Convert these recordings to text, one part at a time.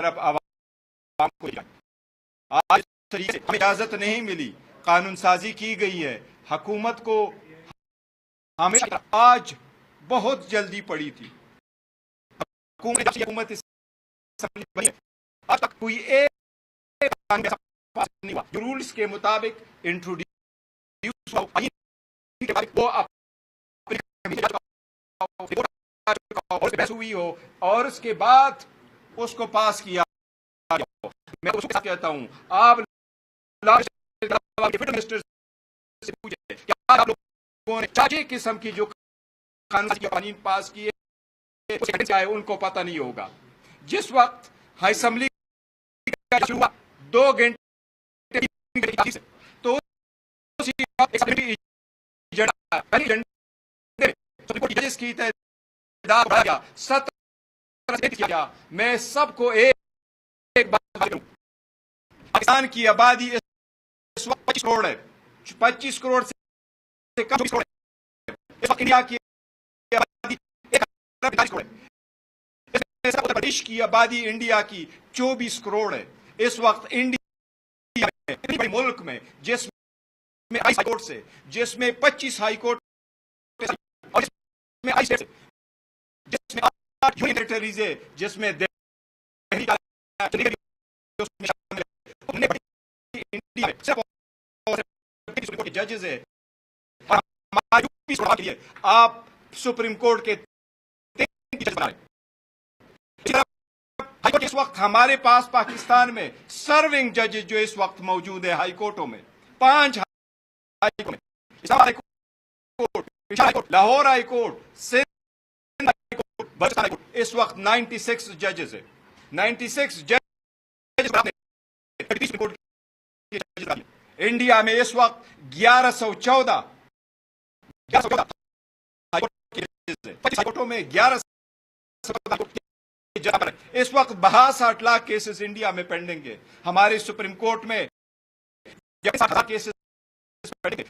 तरफ आवाम को आज तरीके से हमें इजाजत नहीं मिली, कानून साजी की गई है। हुकूमत को हमेशा आज बहुत जल्दी पड़ी थी। हुकूमत आज तक कोई एक नहीं हुआ जो रूल्स के मुताबिक इंट्रोड्यूस हुई हो और उसके बाद उसको पास किया। मैं उसको कहता हूं, आप मिनिस्टर से पूछे क्या आप लोगों ने चाहे किस्म की जो कानून पास किए उनको पता नहीं होगा। जिस वक्त असेंबली शुरू 2 घंटे तो की तादाद 17 मैं सबको एक बात करूं, पाकिस्तान की आबादी इस वक्त 25 करोड़ है, 25 करोड़ से कम 24 करोड़ है। इस वक्त इंडिया की आबादी 1 करोड़ है। उत्तर प्रदेश की आबादी इंडिया की 24 करोड़ है। इस वक्त इंडिया में इतनी बड़ी मुल्क में जिसमें 22 हाईकोर्ट से, जिसमें 25 हाईकोर्ट और जिसमें 8 स्टेट, जिसमें 8 यूनियन टेरिटरीज है, जिसमें दिल्ली का इंडिया में सिर्फ के जजेस है। और लिए आप सुप्रीम कोर्ट के 3 जज बना रहे। हाईकोर्ट इस वक्त हमारे पास पाकिस्तान में सर्विंग जजेस जो इस वक्त मौजूद है हाईकोर्टों में 5 हाईकोर्ट में, Islamabad high court, Peshawar high court, Lahore high court, Sindh high court, Balochistan high court, इस वक्त 96 जजेस है। 96 जजेस इंडिया में इस वक्त 1114 हाईकोर्टों में 1114 इस वक्त 62 लाख केसेस इंडिया में पेंडिंग है। हमारे सुप्रीम कोर्ट में 60,000 केसेस पेंडिंग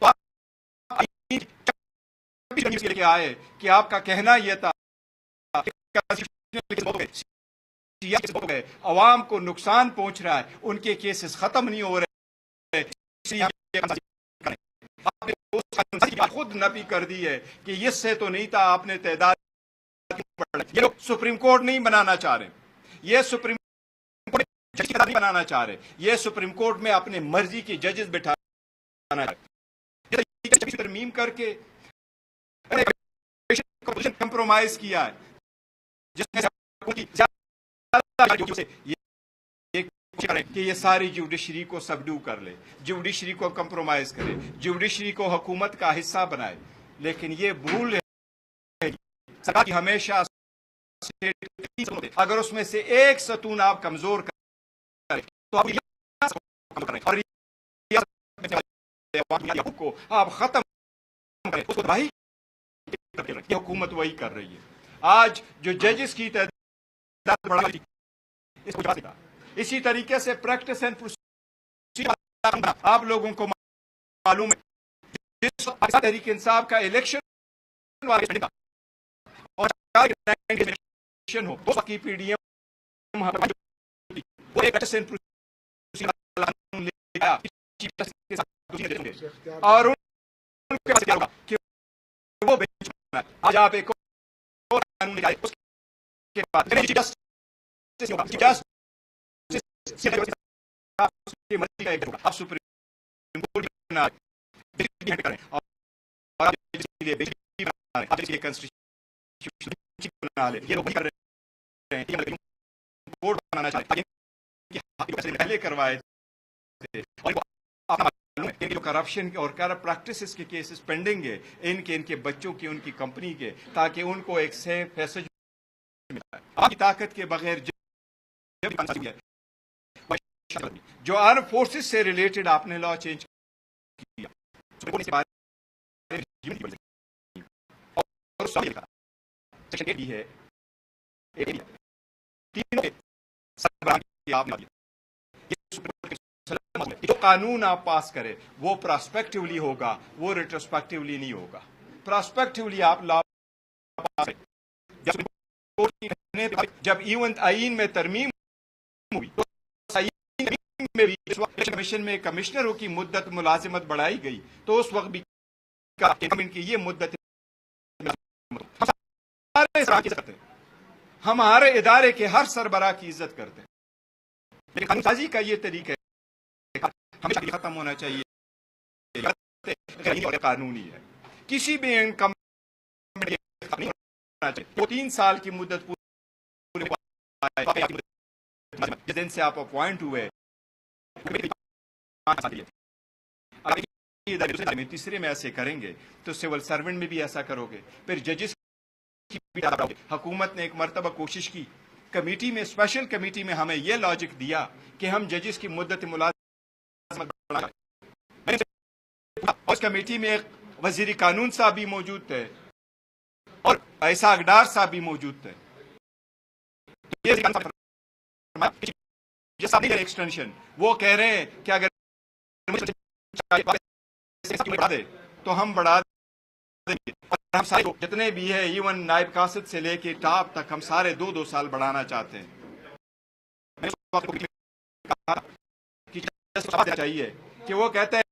लेके आए कि आपका कहना यह था अवाम को नुकसान पहुंच रहा है, उनके केसेस खत्म नहीं हो रहे। आपने खुद नफी कर दी है कि इससे तो नहीं था, आपने तादाद। ये लोग सुप्रीम कोर्ट नहीं बनाना चाह रहे, ये सुप्रीम कोर्ट जज नहीं बनाना चाह रहे, ये सुप्रीम कोर्ट में अपने मर्जी के जजेस बैठाना चाह रहे। तरमीम करके कंप्रोमाइज किया है जिसमें कि ये सारी जुडिशरी को सबड्यू कर ले, जुडिशरी को कंप्रोमाइज करे, जुडिशरी को हुकूमत का हिस्सा बनाए। लेकिन ये भूल है सरकार की हमेशा, अगर उसमें से एक सतून आप कमजोर करें तो आप को आप खत्म करें, उसको भाई हुकूमत वही कर रही है। आज जो जजेस की तादाद बढ़ा इसको इसी तरीके से प्रैक्टिस एंड प्रोसीजर आप लोगों को मालूम है, जिस तहरीक इंसाफ का इलेक्शन और हो तो की पीडीएम और वो आज आप एक और कानून निकाले, उसके बाद आप सुप्रीम कोर्ट बना ले, ये लोग कर रहे हैं, कोर्ट बनाना चाहते हैं, पहले करवाए थे। और जो करप्शन और करप्ट प्रैक्टिसेस के केसेस पेंडिंग है, इनके बच्चों की, उनकी कंपनी के, ताकि उनको एक सेफ पैसेज मिला है। आपकी ताकत के बगैर जो आर्म फोर्सेस से रिलेटेड आपने लॉ चेंज किया जो कानून आप पास करें वो प्रोस्पेक्टिवली होगा, वो रेट्रोस्पेक्टिवली नहीं होगा। प्रोस्पेक्टिवली आप लॉ पास जब इवन आईन में तरमीम हुई तो में भी कमीशन में कमिश्नरों की मुद्दत मुलाजिमत बढ़ाई गई तो उस वक्त भी की ये मुद्दत हमारे इदारे के हर सरबराह की इज्जत करते हैं, लेकिन कानून साजी का ये तरीका है हमेशा खत्म होना चाहिए। कानूनी है, किसी भी इनकम वो 3 साल की मुद्दत पूरी जिस दिन से आप अपॉइंट हुए तीसरे में ऐसे करेंगे तो सिविल सर्वेंट में भी ऐसा करोगे, फिर जजेस की हुकूमत ने एक मरतबा कोशिश की कमेटी में, स्पेशल कमेटी में हमें यह लॉजिक दिया कि हम जजेस की मुद्दत मुलाज़मत बढ़ाएं। उस कमेटी में एक वजीर कानून साहब भी मौजूद थे और ऐसा अगडार साहब भी मौजूद थे। एक्सटेंशन वो कह रहे हैं कि अगर बढ़ा दे तो हम बढ़ा देंगे, और हम सारे जितने भी है इवन नायब कासिद से लेके टॉप तक हम सारे 2-2 साल बढ़ाना चाहते हैं। चाहिए कि वो कहते हैं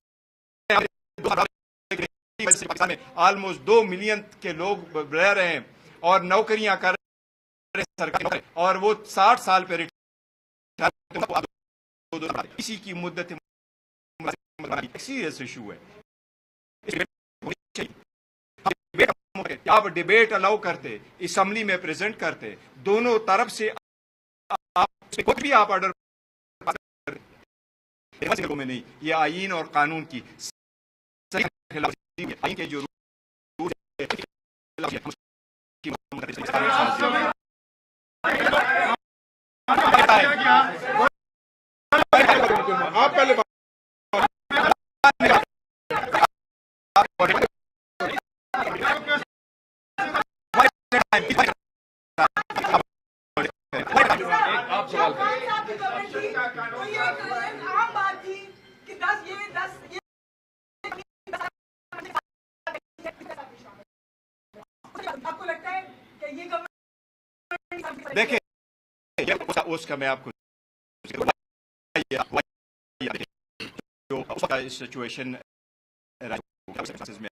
पाकिस्तान में ऑलमोस्ट 2 मिलियन के लोग रह रहे हैं और नौकरियां कर रहे हैं सरकार, और वो 60 साल पे इसी की मुद्दत सीरियस इशू है। आप डिबेट अलाउ करते, असेंबली में प्रेजेंट करते, दोनों तरफ से कुछ भी आप ऑर्डर में नहीं, ये आईन और कानून की आईन के जो आप पहले देखिए उसका मैं आपको जो सिचुएशन में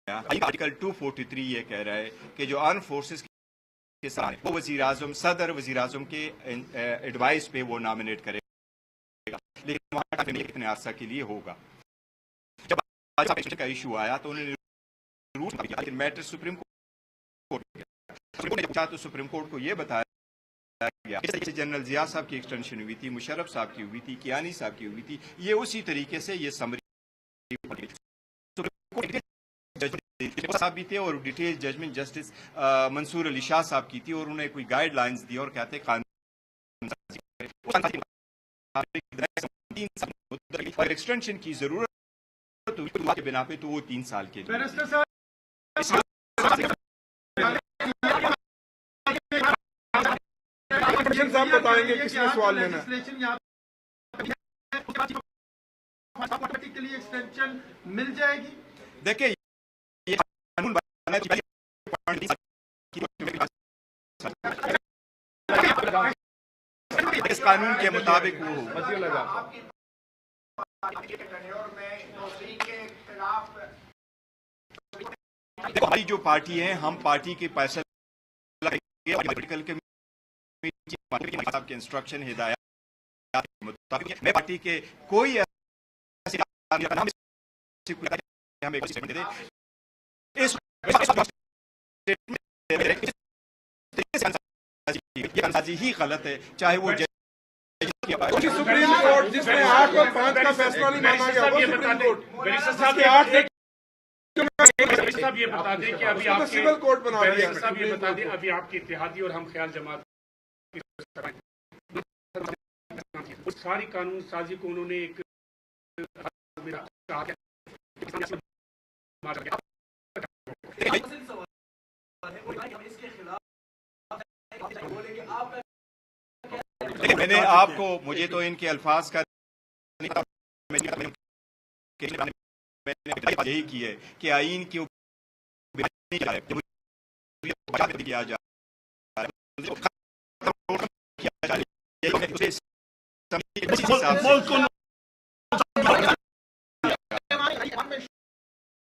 आर्टिकल 243 ये कह रहा है कि जो आर्म फोर्सेस के साथ वो वज़ीर-ए-आज़म सदर वज़ीर-ए-आज़म के एडवाइस पे वो नॉमिनेट करेगा, लेकिन वहाँ कितने अरसा के लिए होगा। जब का इशू आया तो उन्होंने मैटर सुप्रीम कोर्ट ने पूछा तो सुप्रीम कोर्ट को ये बताया गया जनरल जिया साहब की एक्सटेंशन हुई थी, मुशर्रफ साहब की हुई थी, कियानी साहब की हुई थी, ये उसी तरीके से ये समरी साहब भी थे और detail judgment justice Mansoor Ali Shah साहब की थी, और उन्हें कोई गाइडलाइंस दी और कहते और एक्सटेंशन की जरूरत के बिना पे तो वो 3 साल के साहब बताएंगे किसने सवाल लेना के लिए एक्सटेंशन मिल जाएगी। देखिए ये कानून इस कानून के मुताबिक वो देखो हमारी जो पार्टी है, हम पार्टी के पैसे पॉलिटिकल के इंस्ट्रक्शन हिदायत मुताबिक मैं पार्टी के कोई ही गलत है, चाहे वो सुप्रीम कोर्ट जिसने 8 और 5 का फैसला नहीं माना गया, वो सुप्रीम कोर्ट साहब ये बता दें कि अभी आपके सिविल कोर्ट बना दिया साहब, ये बता दें अभी आपकी इत्तेहादी और हम ख्याल जमात उस सारी कानून साजी को उन्होंने एक मैंने आपको, मुझे तो इनके अल्फाज का यही की है कि आईन की किया जाए तमीज़ के हिसाब से